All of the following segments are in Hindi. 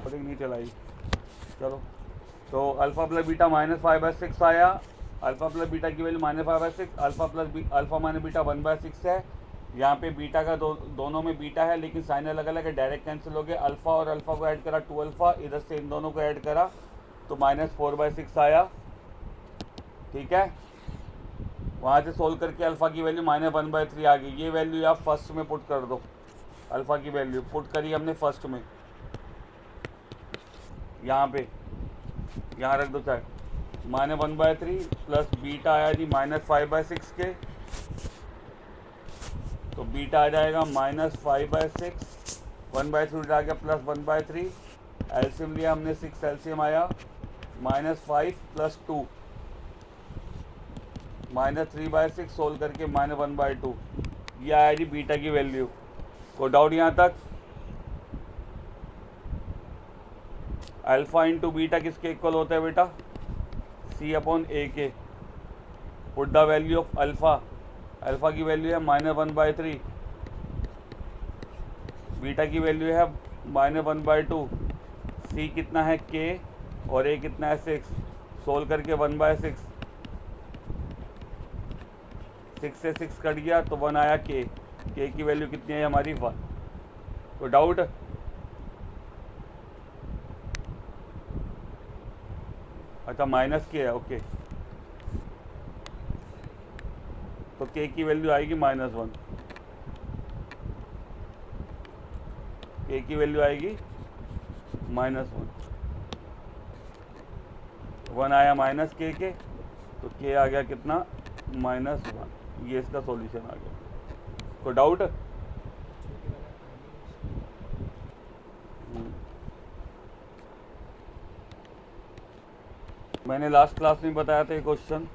पता ही नहीं चलाई। चलो, तो अल्फ़ा प्लस बीटा -5/6 आया। अल्फ़ा प्लस बीटा की वैल्यू -5/6, अल्फ़ा माइनस बीटा 1/6 है। यहाँ पे बीटा का दोनों में बीटा है लेकिन साइन अलग अलग है, डायरेक्ट कैंसिल हो गए। अल्फ़ा और अल्फ़ा को ऐड करा 2 अल्फ़ा, इधर से इन दोनों को ऐड करा तो -4/6 आया। ठीक है, वहाँ से सोल्व करके अल्फ़ा की वैल्यू -1/3 आ गई। ये वैल्यू आप फर्स्ट में पुट कर दो। अल्फ़ा की वैल्यू पुट करी हमने फर्स्ट में, यहाँ पे यहाँ रख दो चाहे। -1/3 प्लस बीटा आया जी -5/6 के, तो बीटा आ जाएगा -5/6, 1/3 आ गया प्लस 1/3। एलसीएम लिया हमने 6, एलसीएम आया -5 + 2 -3/6, सोल्व करके -1/2। ये आया जी बीटा की वैल्यू। कोई डाउट यहाँ तक? अल्फ़ा इंटू बीटा किसके इक्वल होता है बेटा? C/A के। Put the value of alpha, alpha की वैल्यू है -1/3, बीटा की वैल्यू है -1/2, C कितना है K और A कितना है 6, सोल्व करके 1/6, 6 से 6 कट गया तो 1 आया K की वैल्यू कितनी है हमारी 1। कोई डाउट? अच्छा -K है, ओके, तो K की वैल्यू आएगी -1, K की वैल्यू आएगी -1, 1 आया -K के, तो K आ गया कितना -1। ये इसका सॉल्यूशन आ गया। कोई डाउट? मैंने लास्ट क्लास में बताया था ये क्वेश्चन।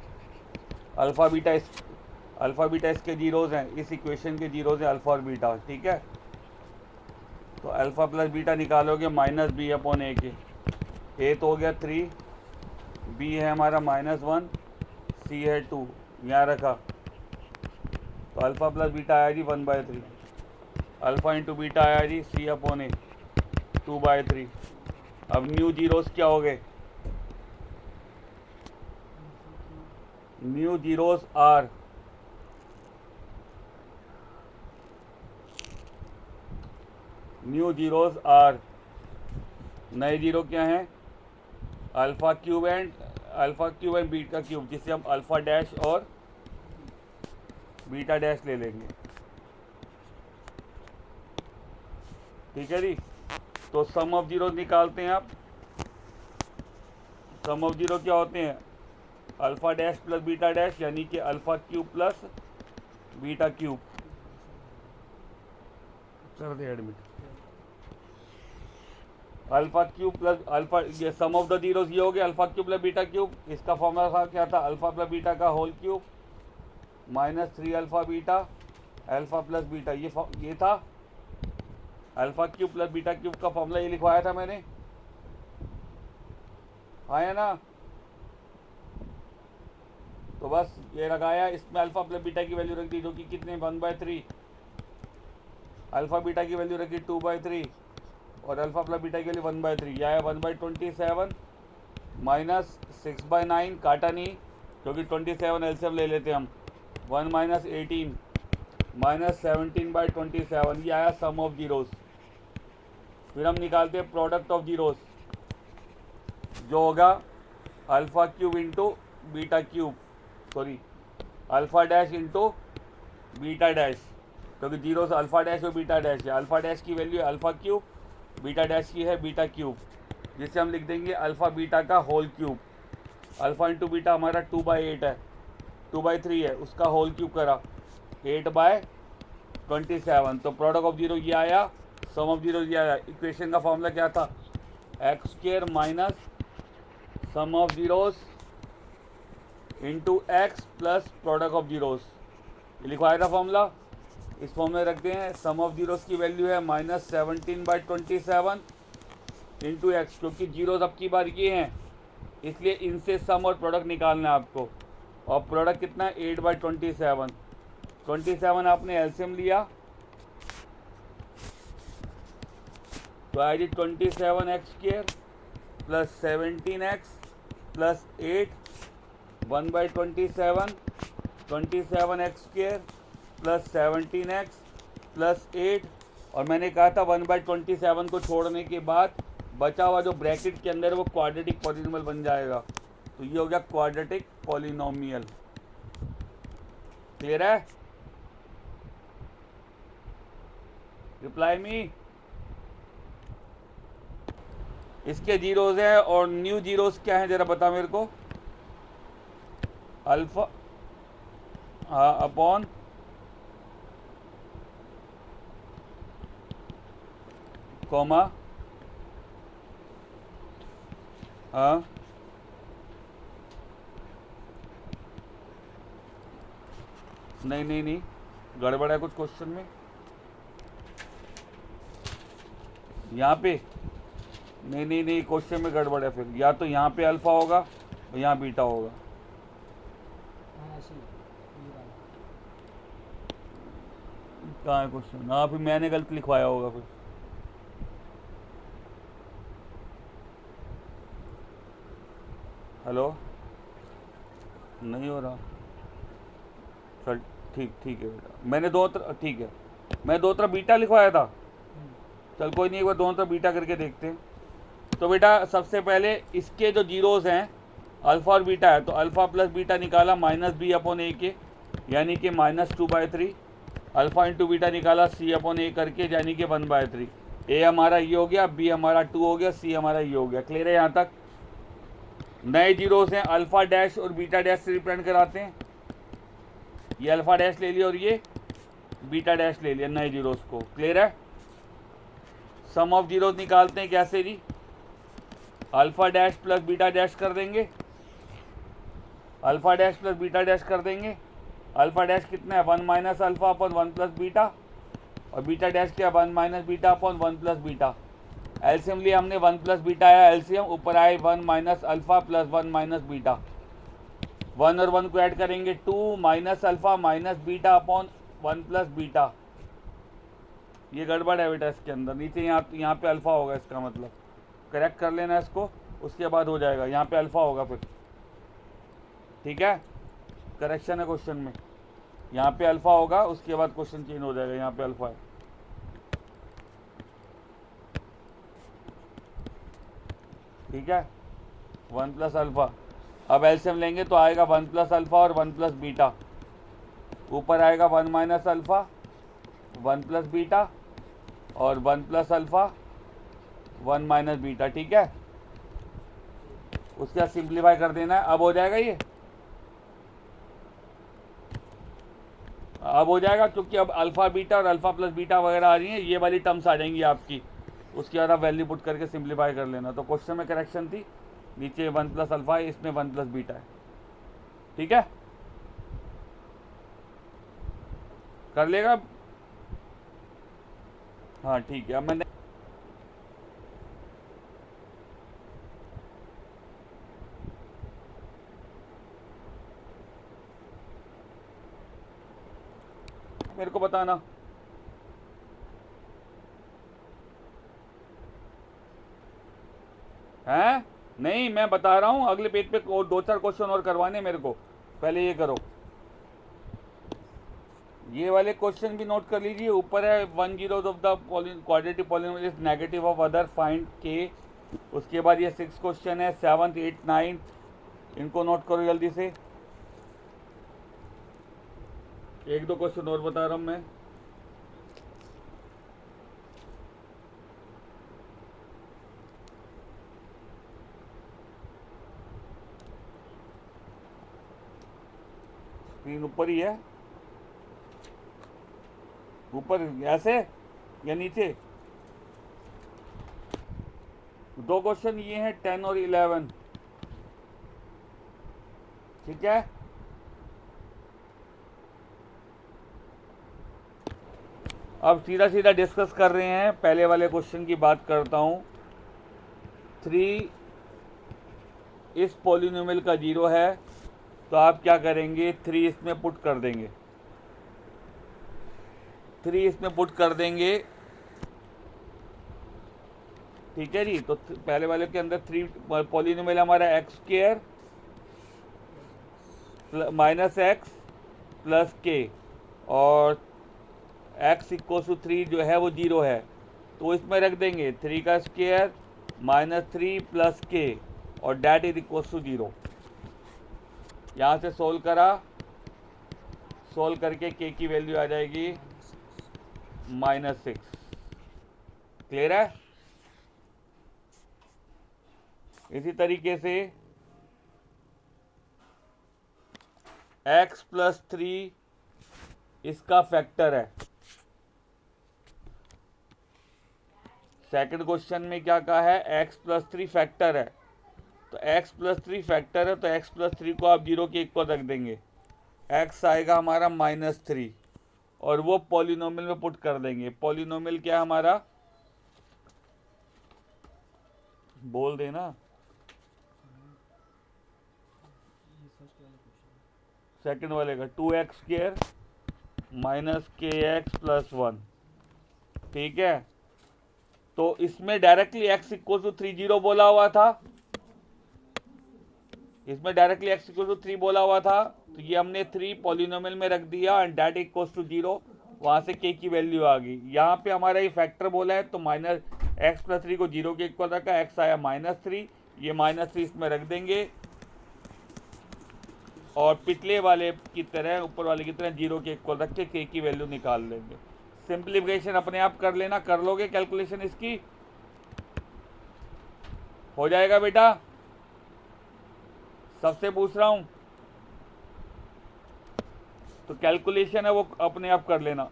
अल्फ़ा बीटा इसके जीरोज़ हैं, इस इक्वेशन के जीरोज़ हैं अल्फ़ा और बीटा। ठीक है, तो अल्फ़ा प्लस बीटा निकालोगे -B/A के। A तो हो गया 3, B है हमारा -1, C है 2, यहाँ रखा तो अल्फ़ा प्लस बीटा आया जी 1/3, अल्फ़ा इंटू बीटा आया जी C/A 2/3। अब न्यू जीरोज़ क्या हो गए? न्यू जीरोज़ आर नए जीरो क्या हैं? Alpha cube and beta cube, जिसे हम अल्फ़ा डैश और बीटा डैश ले लेंगे। ठीक है जी, तो सम ऑफ जीरो निकालते हैं आप। सम ऑफ जीरो क्या होते हैं? Alpha dash plus beta dash, यानी कि alpha cube plus beta cube. कर दे admit. Alpha cube plus alpha, ये सम ऑफ द जीरोस ये हो गया alpha cube plus beta cube. इसका फॉर्मूला था क्या था? अल्फ़ा प्लस बीटा का whole cube -3 alpha beta alpha plus beta. ये था alpha cube plus beta cube का फॉर्मूला, ये लिखवाया था मैंने, आया ना? तो बस ये लगाया, इसमें अल्फ़ा प्लस बीटा की वैल्यू रख दी, जो कि कितने 1/3, अल्फ़ा बीटा की वैल्यू रखी 2/3 और अल्फ़ा प्लस बीटा की वैल्यू 1/3। यह है 1/27 -6/9, काटा नहीं क्योंकि 27 एलसीएम ले लेते हम। 1 - 18 -17/27। ये आया सम ऑफ जीरोस। फिर हम निकालते हैं प्रोडक्ट ऑफ जीरोस, जो होगा alpha cube into beta cube, sorry alpha dash into beta dash, क्योंकि जीरो से अल्फ़ा डैश और बीटा डैश है। अल्फ़ा डैश की वैल्यू है अल्फ़ा क्यूब, बीटा डैश की है बीटा क्यूब, जिसे हम लिख देंगे अल्फ़ा बीटा का whole cube. Alpha into beta हमारा 2/8 है, 2/3 है, उसका होल क्यूब करा 8/27। तो प्रोडक्ट ऑफ जीरो ये आया, सम ऑफ जीरो ये आया। इक्वेशन का फॉर्मूला क्या था? x² minus sum of zeros into x plus product of zeros, लिखवाया था फॉर्मूला। इस फॉर्म में रखते हैं। सम ऑफ जीरोस की वैल्यू है -17/27 इंटू एक्स, क्योंकि जीरोस अब की बार ये हैं इसलिए इनसे सम और प्रोडक्ट निकालना है आपको। और प्रोडक्ट कितना है 8/27। 27 आपने एलसीएम लिया, तो I did 27x² plus 17x plus 8 1/27 27x² plus 17x plus 8 और मैंने कहा था 1/27 को छोड़ने के बाद बचा हुआ जो ब्रैकेट के अंदर वो क्वाड्रेटिक पॉलिनोमियल बन जाएगा। तो ये हो गया क्वाड्रेटिक पॉलिनोमियल। क्लियर है? Reply me. इसके जीरोज है और न्यू जीरोज क्या है जरा बता मेरे को। अल्फा अपॉन कॉमा हाँ नहीं गड़बड़ है कुछ क्वेश्चन में यहाँ पे। नहीं क्वेश्चन में गड़बड़ है फिर। या तो यहाँ पे अल्फा होगा और यहाँ बीटा होगा। कहाँ है क्वेश्चन? हाँ फिर मैंने गलत लिखवाया होगा फिर। हेलो नहीं हो रहा। चल ठीक है बेटा। मैंने ठीक है मैं दो तरफ बीटा लिखवाया था। चल कोई नहीं, एक बार दोनों तरफ बीटा करके देखते हैं। तो बेटा सबसे पहले इसके जो जीरोज हैं अल्फ़ा और बीटा है, तो अल्फ़ा प्लस बीटा निकाला -b/a के यानी कि -2/3। अल्फ़ा इंटू बीटा निकाला c/a करके यानी कि 1/3। a हमारा ये हो गया, b हमारा 2 हो गया, c हमारा ये हो गया। क्लियर है यहाँ तक? नए जीरोज हैं अल्फ़ा डैश और बीटा डैश से रिप्रेजेंट कराते हैं। ये अल्फ़ा डैश ले लिया और ये बीटा डैश ले लिया नए जीरोज को। क्लियर है? सम ऑफ जीरोज निकालते हैं कैसे जी? Alpha dash plus beta dash कर देंगे। Alpha dash plus beta dash कर देंगे। अल्फ़ा डैश कितना है 1 minus alpha upon 1 plus beta और बीटा डैश क्या 1 minus beta upon 1 plus beta. LCM लिया हमने 1 प्लस बीटा आया एलसीएम, ऊपर आए 1 minus alpha plus 1 minus beta. 1 और 1 को ऐड करेंगे 2 minus alpha minus beta upon 1 plus beta. ये गड़बड़ है बेटा इसके अंदर। नीचे यहाँ पे अल्फ़ा होगा, इसका मतलब करेक्ट कर लेना इसको, उसके बाद हो जाएगा। यहाँ पे अल्फ़ा होगा फिर। ठीक है, करेक्शन है क्वेश्चन में। यहाँ पे अल्फ़ा होगा, उसके बाद क्वेश्चन चेंज हो जाएगा। यहाँ पे अल्फ़ा है। ठीक है, 1 प्लस अल्फ़ा। अब एलसीएम लेंगे तो आएगा 1 प्लस अल्फ़ा और 1 प्लस बीटा। ऊपर आएगा 1 माइनस अल्फ़ा 1 प्लस बीटा और 1 प्लस अल्फ़ा 1 माइनस बीटा। ठीक है, उसके बाद सिंप्लीफाई कर देना है। अब हो जाएगा ये, अब हो जाएगा क्योंकि अब अल्फ़ा बीटा और अल्फ़ा प्लस बीटा वगैरह आ रही हैं, ये वाली टर्म्स आ जाएंगी आपकी। उसके बाद आप वैल्यू पुट करके सिंप्लीफाई कर लेना। तो क्वेश्चन में करेक्शन थी, नीचे 1 प्लस अल्फ़ा है, इसमें 1 प्लस बीटा है। ठीक है, कर लेगा। हाँ ठीक है। अब मैंने मेरे को बताना। हैं? नहीं, मैं बता रहा हूँ अगले पेज पे 2-4 क्वेश्चन और करवाने मेरे को। पहले ये करो, ये वाले क्वेश्चन भी नोट कर लीजिए। ऊपर है 1 zeros of the quadratic polynomial is negative of other find के। उसके बाद ये 6 क्वेश्चन है, 7th 8th 9th, इनको नोट करो जल्दी से। 1-2 क्वेश्चन और बता रहा हूँ मैं। स्क्रीन ऊपर ही है, ऊपर ऐसे या नीचे। 2 क्वेश्चन ये हैं 10 और 11। ठीक है, अब सीधा सीधा डिस्कस कर रहे हैं। पहले वाले क्वेश्चन की बात करता हूँ। 3 इस पॉलिनोमियल का 0 है, तो आप क्या करेंगे 3 इसमें पुट कर देंगे। 3 इसमें पुट कर देंगे ठीक है जी। तो पहले वाले के अंदर 3 पॉलिनोमियल हमारा x square minus X plus के, और एक्स इक्वल टू 3 जो है वो 0 है, तो इसमें रख देंगे 3 का स्क्वायर माइनस 3 प्लस के, और डैट इज इक्वल टू 0। यहाँ से सोल्व करा, सोल्व करके के की वैल्यू आ जाएगी -6। क्लियर है? इसी तरीके से x प्लस 3 इसका फैक्टर है। सेकंड क्वेश्चन में क्या कहा है, x प्लस 3 फैक्टर है, तो x प्लस 3 फैक्टर है, तो x प्लस 3 को आप 0 के इक्वल रख देंगे, x आएगा हमारा -3, और वो पॉलिनोमियल में पुट कर देंगे। पॉलिनोमियल क्या है हमारा, बोल देना, सेकंड वाले का 2x स्क्वायर माइनस के एक्स प्लस 1। ठीक है, तो इसमें डायरेक्टली x इक्वल टू 3 0 बोला हुआ था, इसमें डायरेक्टली x इक्वल टू 3 बोला हुआ था, तो ये हमने 3 पॉलिनोमियल में रख दिया एंड डेट इक्वल टू 0, वहाँ से k की वैल्यू आ गई। यहाँ पे हमारा ये फैक्टर बोला है, तो माइनस एक्स प्लस 3 को 0 के इक्वल रखा, x आया -3, ये -3 इसमें रख देंगे, और पिछले वाले की तरह, ऊपर वाले की तरह 0 के इक्वल रख के k की वैल्यू निकाल लेंगे। सिंप्लीफिकेशन अपने आप कर लेना, कर लोगे कैलकुलेशन इसकी, हो जाएगा बेटा? सबसे पूछ रहा हूं, तो कैलकुलेशन है वो अपने आप कर लेना,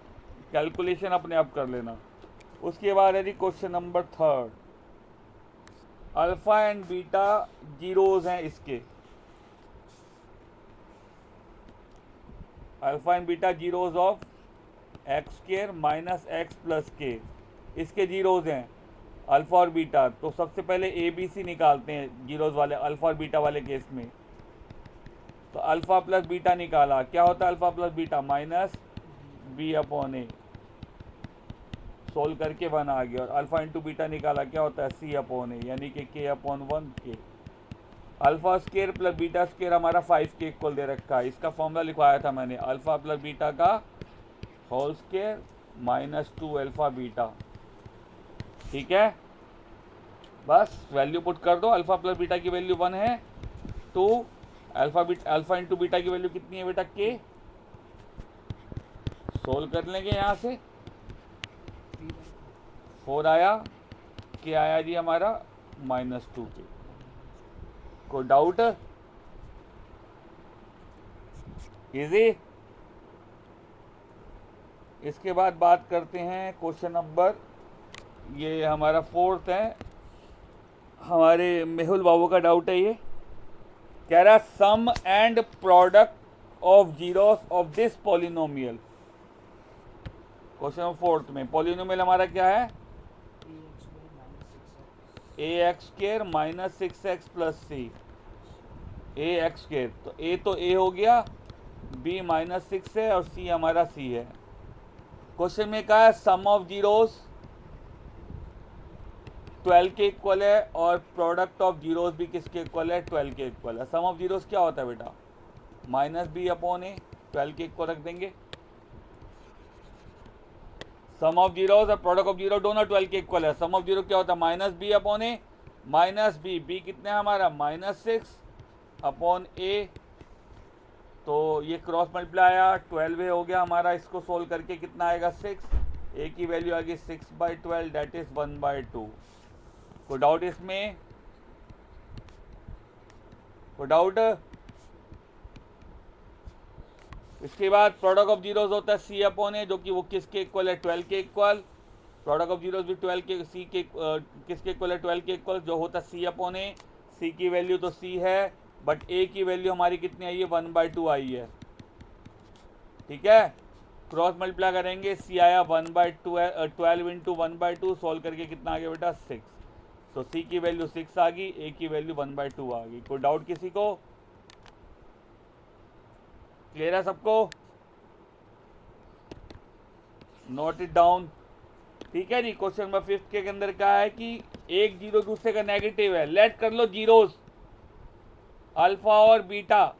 कैलकुलेशन अपने आप कर लेना। उसके बाद है जी question number 3, alpha and beta zeros हैं इसके, alpha and beta zeros of X square minus X plus K, इसके जीरोज हैं अल्फा और बीटा। तो सबसे पहले ए बी सी निकालते हैं जीरोज वाले, अल्फा और बीटा वाले केस में। तो अल्फा प्लस बीटा निकाला, क्या होता है alpha plus beta, minus B upon A, solve करके 1 आ गया। और अल्फा इंटू बीटा निकाला, क्या होता है सी अपॉन ए, यानी कि के अपॉन 1 के। Alpha square plus beta square हमारा 5 के इक्वल दे रखा है, इसका फॉर्मूला लिखवाया था मैंने, अल्फा प्लस बीटा का whole square minus 2 alpha beta. ठीक है, बस वैल्यू पुट कर दो, अल्फा प्लस बीटा की वैल्यू 1 है, 2 अल्फा इंटू बीटा की वैल्यू कितनी है बेटा, के, सोल्व कर लेंगे यहाँ से, 4 आया, के आया जी हमारा -2 के। कोई डाउट? इजी। इसके बाद बात करते हैं क्वेश्चन नंबर, ये हमारा 4th है, हमारे मेहुल बाबू का डाउट है ये, कह रहा sum and product of zeros of this polynomial. Question number 4th में पॉलिनोमियल हमारा क्या है, A X square minus 6x plus C, A X square, तो ए तो ए हो गया, बी -6 है, और सी हमारा सी है। क्वेश्चन में कहा है सम ऑफ जीरोस 12 के इक्वल है, और प्रोडक्ट ऑफ जीरोस भी किसके इक्वल है, 12 के इक्वल है। सम ऑफ जीरोस क्या होता है बेटा, -b अपॉन ए, 12 के इक्वल रख देंगे। सम ऑफ जीरोस और प्रोडक्ट ऑफ जीरो दोनों 12 के इक्वल है। सम ऑफ जीरो क्या होता है, -b अपॉन ए, -b कितना है हमारा -6 अपॉन ए, तो ये क्रॉस मल्टीप्लाई आया, 12 हो गया हमारा, इसको सोल्व करके कितना आएगा 6, ए की वैल्यू आ गई 6/12, डेट इज 1/2। कोई डाउट इसमें, कोई डाउट? इसके बाद प्रोडक्ट ऑफ जीरोस होता है सी अपॉन ए, जो कि वो किसके इक्वल है, 12 के इक्वल। प्रोडक्ट ऑफ जीरोस भी 12 के, सी के किसके इक्वल है, 12 के इक्वल, जो होता है सी अपॉन ए। सी की वैल्यू तो सी है, बट ए की वैल्यू हमारी कितनी आई है, 1/2 आई है। ठीक है, क्रॉस मल्टीप्लाई करेंगे, सी आया 12 इंटू 1/2, सोल्व करके कितना आ गया बेटा 6, तो सी की वैल्यू 6 आ गई, ए की वैल्यू 1/2 आ गई। कोई डाउट किसी को? क्लियर है सबको? Note it down. ठीक है जी। क्वेश्चन नंबर 5 के अंदर क्या है कि एक जीरो दूसरे का नेगेटिव है, लेट कर लो जीरोस अल्फा और बीटा,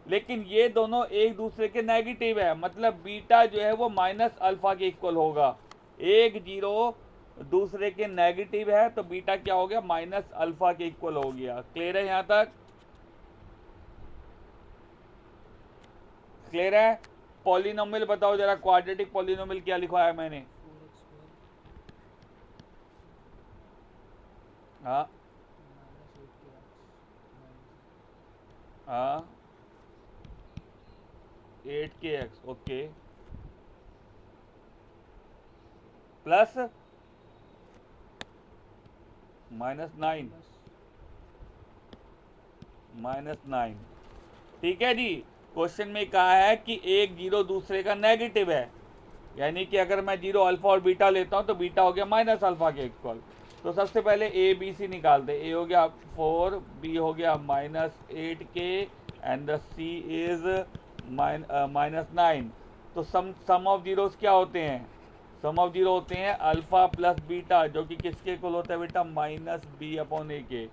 लेकिन ये दोनों एक दूसरे के नेगेटिव है, मतलब बीटा जो है वो माइनस अल्फा के इक्वल होगा। एक जीरो दूसरे के नेगेटिव है तो बीटा क्या हो गया, माइनस अल्फा के इक्वल हो गया। क्लियर है यहां तक? क्लियर है? पॉलिनोमियल बताओ जरा, क्वाड्रेटिक पॉलिनोमियल क्या लिखवाया है मैंने? हाँ हाँ 8kx ओके प्लस -9 -9। ठीक है जी। क्वेश्चन में कहा है कि एक जीरो दूसरे का नेगेटिव है, यानी कि अगर मैं जीरो अल्फा और बीटा लेता हूं तो बीटा हो गया माइनस अल्फा के इक्वल। तो सबसे पहले ए बी सी निकालते। ए हो गया 4, बी हो गया -8k and the C is -9। तो सम ऑफ जीरोस क्या होते हैं? सम ऑफ जीरो होते हैं अल्फा प्लस बीटा, जो कि किसके इक्वल होता है बेटा, -b/a के।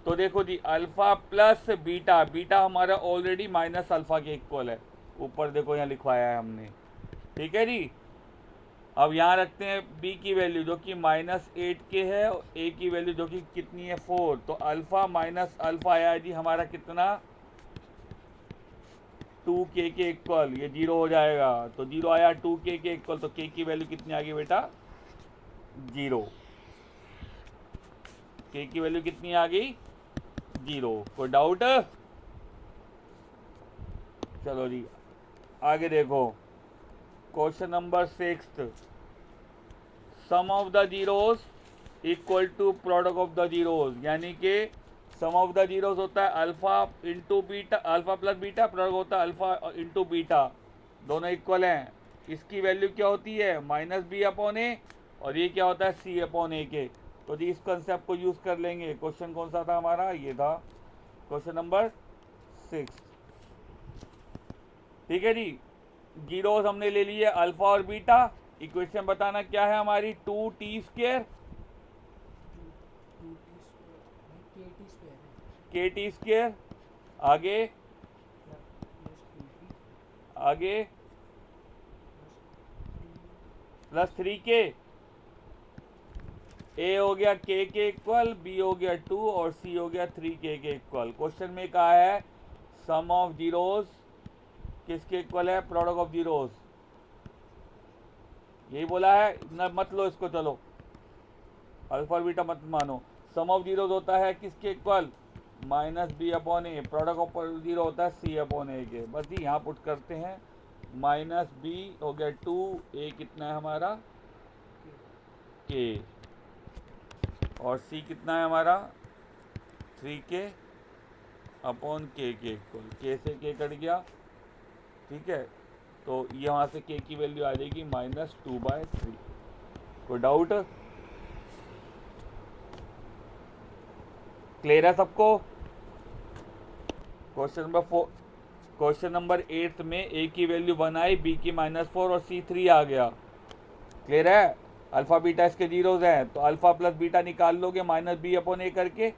तो देखो जी अल्फा प्लस बीटा, बीटा हमारा ऑलरेडी माइनस अल्फा के इक्वल है, ऊपर देखो यहाँ लिखवाया है हमने। ठीक है जी। अब यहाँ रखते हैं b की वैल्यू जो कि -8k है और a की वैल्यू जो कि कितनी है 4। तो अल्फा माइनस अल्फा आया जी हमारा कितना, 2k के इक्वल, ये जीरो हो जाएगा। तो जीरो आया 2k के इक्वल, तो k की वैल्यू कितनी आ गई बेटा, जीरो। k की वैल्यू कितनी आ गई, जीरो। कोई डाउट? चलो जी आगे देखो। Question number 6, sum of the zeros equal to product of the zeros, यानी कि सम ऑफ द जीरोस होता है alpha into beta, alpha plus beta, product होता है अल्फा इंटू बीटा, दोनों इक्वल हैं। इसकी वैल्यू क्या होती है, -b/a, और ये क्या होता है c/a के। तो जी इस कंसेप्ट को यूज़ कर लेंगे। क्वेश्चन कौन सा था हमारा, ये था क्वेश्चन नंबर 6। ठीक है जी। जीरोस हमने ले लिए अल्फा और बीटा। इक्वेशन बताना क्या है हमारी, 2t² kt²। आगे आगे +3k। ए हो गया k के इक्वल, बी हो गया 2 और सी हो गया 3k के इक्वल। क्वेश्चन में कहा है सम ऑफ जीरोस किसके इक्वल है, प्रोडक्ट ऑफ जीरोस। यही बोला है न, मत लो इसको, चलो अल्फा और बीटा मत मानो। सम ऑफ जीरोस होता है किसके equal, -b/a, product of zero होता है c/a के। बस जी यहाँ पुट करते हैं, -b हो गया 2, a कितना है हमारा k, और c कितना है हमारा 3k/k के इक्वल। k से k कट गया, ठीक है। तो यहाँ से k की वैल्यू आ जाएगी -2/3। कोई डाउट? क्लियर है सबको? क्वेश्चन नंबर 8 में a की वैल्यू 1 आई, b की -4 और c 3 आ गया। क्लियर है? अल्फा बीटा इसके जीरोज हैं, तो अल्फा प्लस बीटा निकाल लोगे -b/a करके,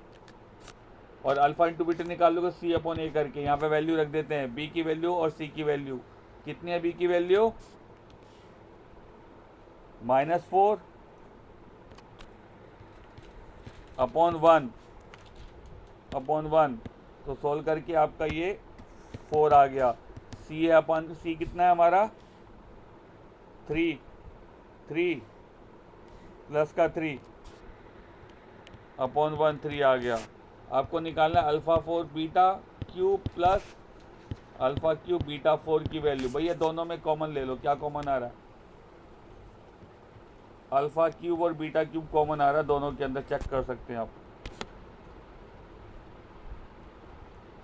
और अल्फा इंटू बीटा निकाल लोगे c/a करके। यहाँ पे वैल्यू रख देते हैं, b की वैल्यू और c की वैल्यू कितनी है। b की वैल्यू -4/1 तो सोल्व करके आपका ये 4 आ गया। c कितना है हमारा 3 प्लस का 3/1 3 आ गया। आपको निकालना है alpha 4 beta cube plus alpha cube beta 4 की वैल्यू। भैया दोनों में कॉमन ले लो, क्या कॉमन आ रहा है, अल्फा क्यूब और बीटा क्यूब कॉमन आ रहा है दोनों के अंदर, चेक कर सकते हैं आप।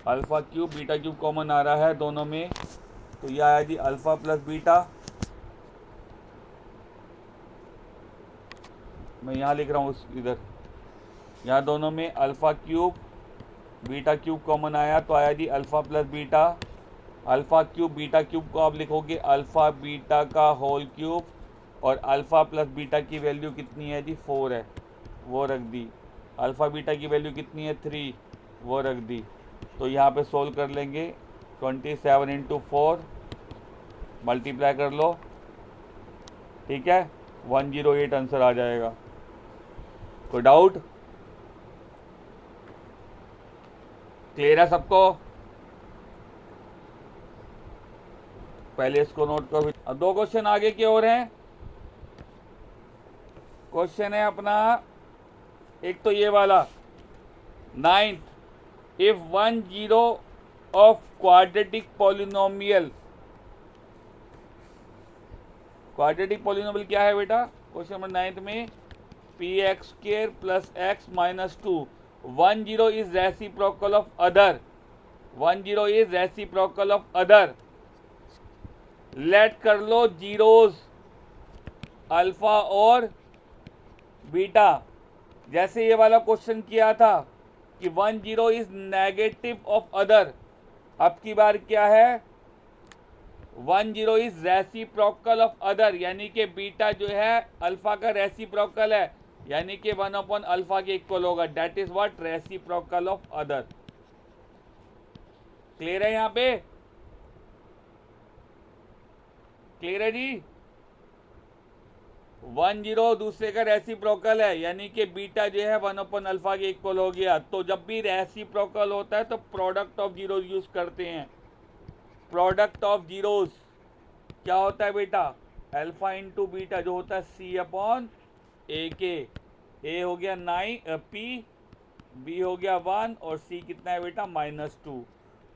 Alpha cube beta cube common आ रहा है दोनों में, तो यह आया जी अल्फा प्लस बीटा। मैं यहाँ लिख रहा हूँ इधर, यहाँ दोनों में alpha cube beta cube common आया, तो आया जी alpha plus beta. Alpha cube beta cube को आप लिखोगे अल्फा बीटा का होल क्यूब और अल्फ़ा प्लस बीटा की वैल्यू कितनी है जी 4 है, वो रख दी। अल्फ़ा बीटा की वैल्यू कितनी है 3, वो रख दी। तो यहाँ पे सोल्व कर लेंगे 27 इंटू 4 मल्टीप्लाई कर लो, ठीक है 108 आंसर आ जाएगा। कोई डाउट? क्लियर है सबको? पहले इसको नोट करो। अब 2 क्वेश्चन आगे की ओर हैं। क्वेश्चन है अपना एक तो ये वाला 9th, if 1 zero of quadratic polynomial, quadratic polynomial क्या है बेटा क्वेश्चन नंबर 9th में, P X square plus X minus 2, 1 zero is reciprocal of other, 1 zero is reciprocal of other, let कर लो जीरोज अल्फा और बीटा। जैसे ये वाला क्वेश्चन किया था कि 1 zero is negative of other, अब की बार क्या है 1 zero is reciprocal of other, यानी कि बीटा जो है अल्फा का रेसिप्रोकल है, यानी कि 1 अपॉन अल्फा के इक्वल होगा, that is what reciprocal of other. Clear है? यहाँ पे क्लियर है जी? 1 जीरो दूसरे का रेसिप्रोकल है, यानी कि बीटा जो है 1 अपॉन अल्फा के इक्वल हो गया। तो जब भी रेसिप्रोकल होता है तो प्रोडक्ट ऑफ जीरोज यूज करते हैं। प्रोडक्ट ऑफ जीरोज क्या होता है बेटा, अल्फा इंटू बीटा जो होता है सी अपॉन ए के। ए हो गया 9 पी, बी हो गया 1 और सी कितना है बेटा -2।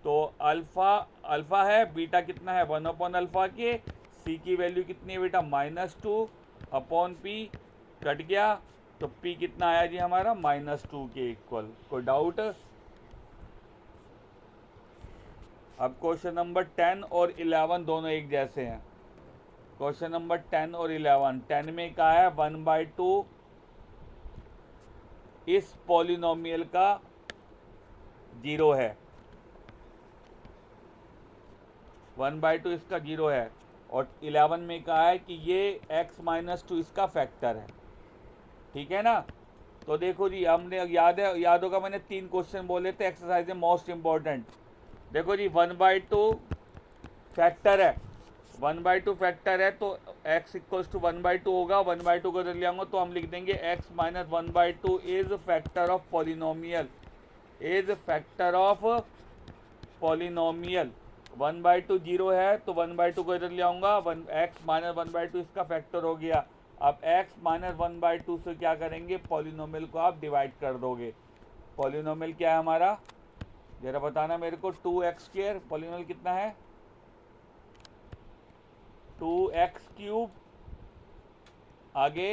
तो अल्फा है, बीटा कितना है 1 अपॉन अल्फा के, सी की वैल्यू कितनी है बेटा -2 अपॉन पी, कट गया तो पी कितना आया जी हमारा -2 के इक्वल। कोई डाउट? अब क्वेश्चन नंबर 10 और 11 दोनों एक जैसे हैं। क्वेश्चन नंबर 10 और 11, 10 में क्या है 1/2 इस पॉलिनोमियल का जीरो है, 1/2 इसका जीरो है, और 11 में कहा है कि ये x-2 इसका फैक्टर है, ठीक है ना। तो देखो जी हमने याद होगा मैंने 3 क्वेश्चन बोले थे एक्सरसाइज में मोस्ट इंपॉर्टेंट। देखो जी 1/2 फैक्टर है, 1/2 फैक्टर है तो x इक्वल्स टू 1/2 होगा, 1/2 को इधर ले आऊँगा तो हम लिख देंगे x minus 1/2 is factor of polynomial, is factor of polynomial. 1/2 zero है तो 1/2 को इधर ले आऊँगा, x माइनस 1/2 इसका फैक्टर हो गया। अब x माइनस 1/2 से क्या करेंगे, पॉलिनोमियल को आप डिवाइड कर दोगे। पॉलिनोमियल क्या है हमारा, जरा बताना मेरे को, 2x², पॉलिनोमियल कितना है 2x³ आगे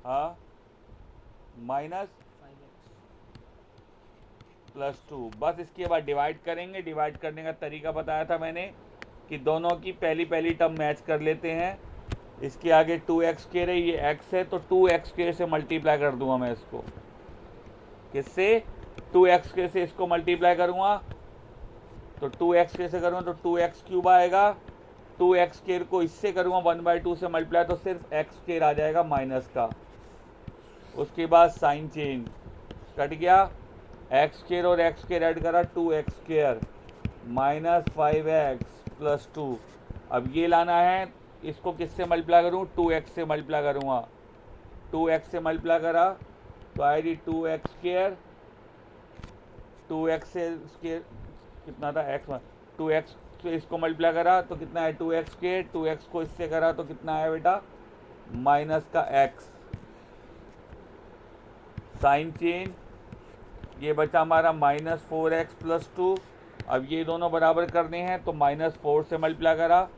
हाँ माइनस +2, बस इसके बाद डिवाइड करेंगे। डिवाइड करने का तरीका बताया था मैंने कि दोनों की पहली टर्म मैच कर लेते हैं। इसके आगे 2x² है, ये x है तो 2x² से मल्टीप्लाई कर दूंगा मैं इसको, किससे 2x² से इसको मल्टीप्लाई करूँगा तो 2x² से करूँगा तो 2x³ आएगा, 2x² को इससे करूँगा 1/2 से मल्टीप्लाई तो सिर्फ x² आ जाएगा माइनस का। उसके बाद साइन चेंज, कट गया, x² और x² ऐड करा 2x² -5x + 2। अब ये लाना है, इसको किससे मल्टीप्लाई करूँ 2x से मल्टीप्लाई करूँगा, 2x से मल्टीप्लाई करा तो आएगी 2x², 2x से स्क्वायर कितना था x, 2x से इसको मल्टीप्लाई करा तो कितना है 2x², 2x को इससे करा तो कितना है बेटा माइनस का x। साइन चेंज, ये बचा हमारा -4x + 2। अब ये दोनों बराबर करने हैं तो -4 से मल्टीप्लाई करा,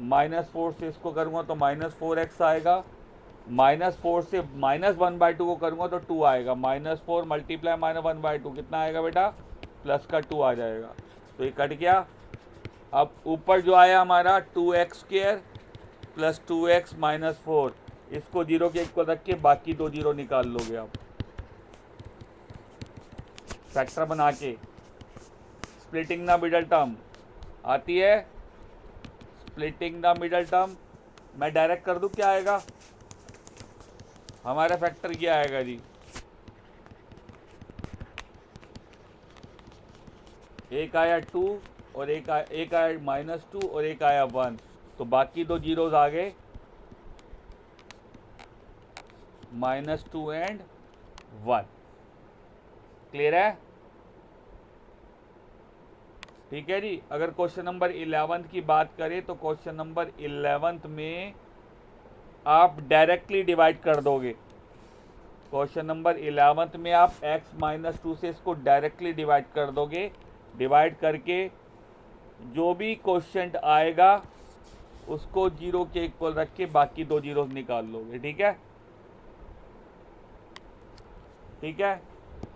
-4 से इसको करूँगा तो -4x आएगा, -4 से -1/2 को करूँगा तो 2 आएगा, -4 मल्टीप्लाई -1/2 कितना आएगा बेटा +2 आ जाएगा। तो ये कट गया। अब ऊपर जो आया हमारा 2x² + 2x - 4, इसको जीरो के इक्वल रख के बाकी 2 जीरो निकाल लोगे आप फैक्टर बना के। स्प्लिटिंग द मिडल टर्म आती है, स्प्लिटिंग द मिडल टर्म, मैं डायरेक्ट कर दूं, क्या आएगा हमारा फैक्टर, क्या आएगा जी, एक आया 2 और एक आया -2 और एक आया 1, तो बाकी दो जीरोज आ गए -2 एंड 1। क्लियर है? ठीक है जी। अगर क्वेश्चन नंबर 11 की बात करें तो क्वेश्चन नंबर 11 में आप डायरेक्टली डिवाइड कर दोगे। क्वेश्चन नंबर 11 में आप x-2 से इसको डायरेक्टली डिवाइड कर दोगे। डिवाइड करके जो भी क्वेश्चन आएगा उसको 0 के इक्वल रख के बाकी दो जीरोस निकाल लोगे। ठीक है, ठीक है।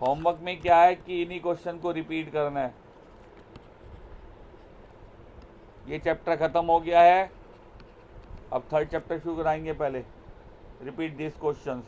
होमवर्क में क्या है कि इन्हीं क्वेश्चन को रिपीट करना है। ये चैप्टर खत्म हो गया है, अब थर्ड चैप्टर शुरू कराएंगे। पहले रिपीट दिस क्वेश्चंस।